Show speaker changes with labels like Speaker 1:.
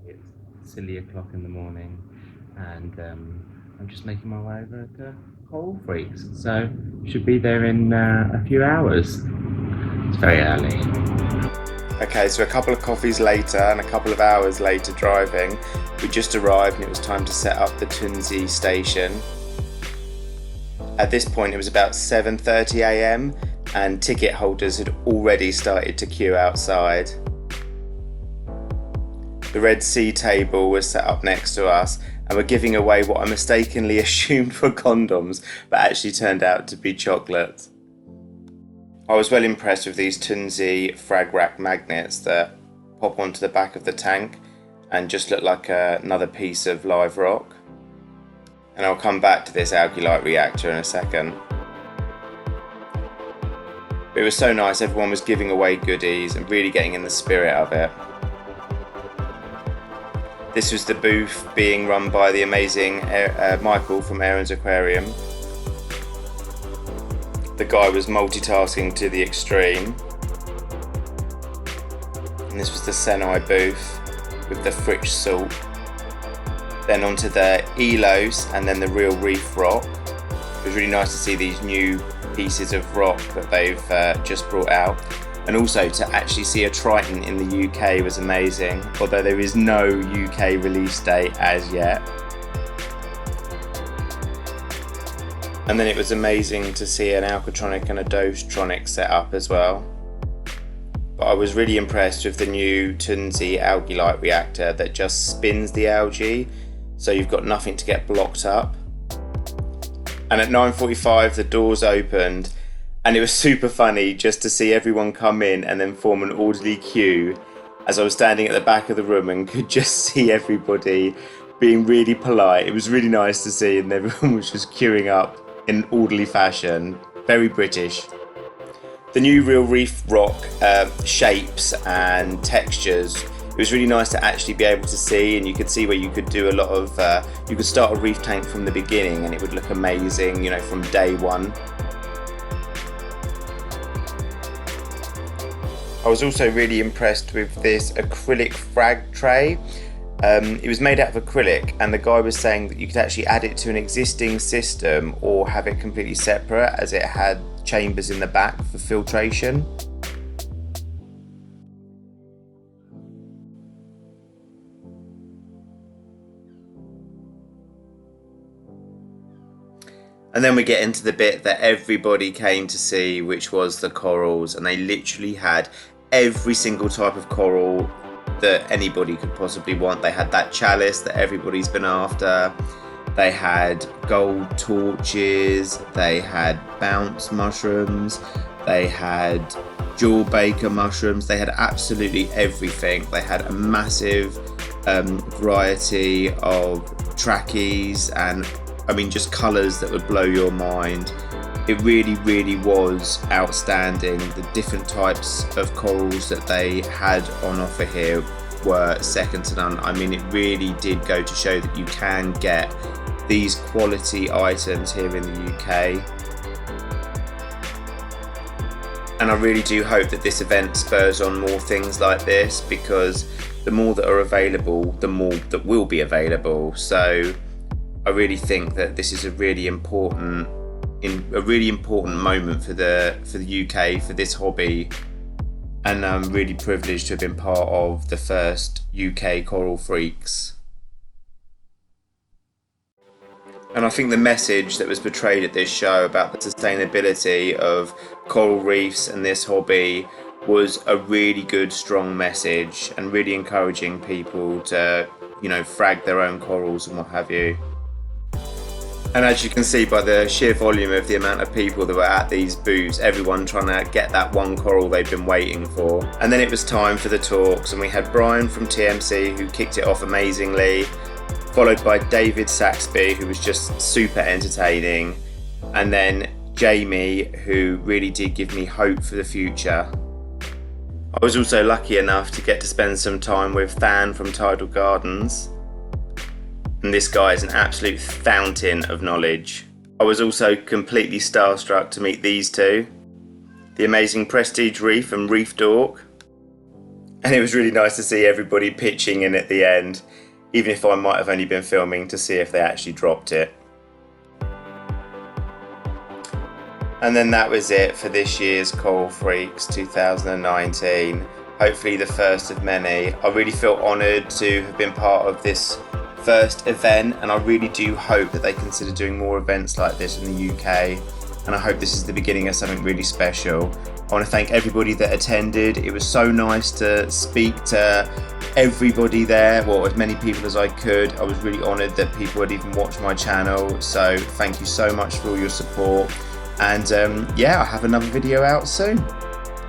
Speaker 1: day. It's silly o'clock in the morning, and I'm just making my way over to Coral Freaks. So should be there in a few hours. It's very early.
Speaker 2: Okay, so a couple of coffees later and a couple of hours later driving, we just arrived and it was time to set up the Tunsey station. At this point it was about 7:30 AM and ticket holders had already started to queue outside. The Red Sea table was set up next to us and were giving away what I mistakenly assumed were condoms, but actually turned out to be chocolate. I was well impressed with these Tunsey frag rack magnets that pop onto the back of the tank and just look like another piece of live rock. And I'll come back to this algae light reactor in a second. But it was so nice, everyone was giving away goodies and really getting in the spirit of it. This was the booth being run by the amazing Michael from Aaron's Aquarium. The guy was multitasking to the extreme. And this was the Senai booth with the Fritsch salt. Then onto the Elos and then the real Reef rock. It was really nice to see these new pieces of rock that they've just brought out. And also to actually see a Triton in the UK was amazing, although there is no UK release date as yet. And then it was amazing to see an Alcatronic and a Dosetronic set up as well. But I was really impressed with the new Tunsey algae light reactor that just spins the algae, so you've got nothing to get blocked up. And at 9:45 the doors opened, and it was super funny just to see everyone come in and then form an orderly queue as I was standing at the back of the room and could just see everybody being really polite. It was really nice to see, and everyone was just queuing up in orderly fashion, very British. The new Real Reef rock shapes and textures, it was really nice to actually be able to see, and you could see where you could do a lot of, you could start a reef tank from the beginning and it would look amazing, you know, from day one. I was also really impressed with this acrylic frag tray. It was made out of acrylic, and the guy was saying that you could actually add it to an existing system or have it completely separate, as it had chambers in the back for filtration. And then we get into the bit that everybody came to see, which was the corals, and they literally had every single type of coral that anybody could possibly want. They had that chalice that everybody's been after. They had gold torches, they had bounce mushrooms, they had jewel baker mushrooms, they had absolutely everything. They had a massive variety of trackies and I mean just colours that would blow your mind. It really was outstanding. The different types of corals that they had on offer here were second to none. I mean, it really did go to show that you can get these quality items here in the UK. And I really do hope that this event spurs on more things like this, because the more that are available, the more that will be available. So I really think that this is a really important moment for the UK, for this hobby, and I'm really privileged to have been part of the first UK Coral Freaks. And I think the message that was portrayed at this show about the sustainability of coral reefs and this hobby was a really good, strong message, and really encouraging people to, you know, frag their own corals and what have you. And as you can see by the sheer volume of the amount of people that were at these booths, everyone trying to get that one coral they've been waiting for. And then it was time for the talks, and we had Brian from TMC who kicked it off amazingly, followed by David Saxby, who was just super entertaining, and then Jamie, who really did give me hope for the future. I was also lucky enough to get to spend some time with Than from Tidal Gardens. And this guy is an absolute fountain of knowledge. I was also completely starstruck to meet these two, the amazing Prestige Reef and Reef Dork. And it was really nice to see everybody pitching in at the end, even if I might have only been filming to see if they actually dropped it. And then that was it for this year's Coral Freaks 2019. Hopefully the first of many. I really feel honoured to have been part of this first event, and I really do hope that they consider doing more events like this in the UK, and I hope this is the beginning of something really special. I want to thank everybody that attended. It was so nice to speak to everybody there, well, as many people as I could. I was really honoured that people had even watched my channel, so thank you so much for all your support. And yeah, I'll have another video out soon.